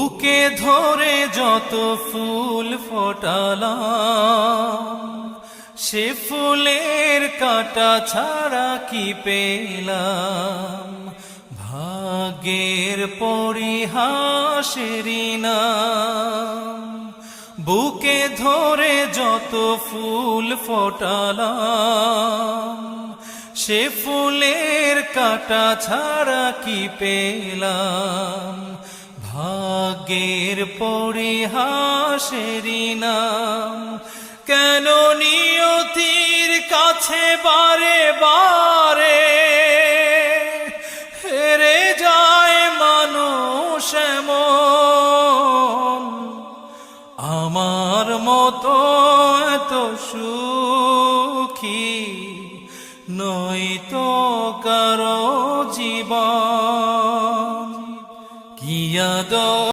বুকে ধরে যত ফুল ফোটালাম, সে ফুলের কাঁটা ছাড়া কি পেলাম। ভাগ্যের পরিহাসেরই নাম। বুকে ধরে যত ফুল ফোটালাম, সে ফুলের কাঁটা ছাড়া কি পেলাম। ভাগ্যের পরিহাসেরই নাম। কেন নিয়তির কাছে বারে বারে হেরে যায় মানুষ এমন। আমার মতো এত সুর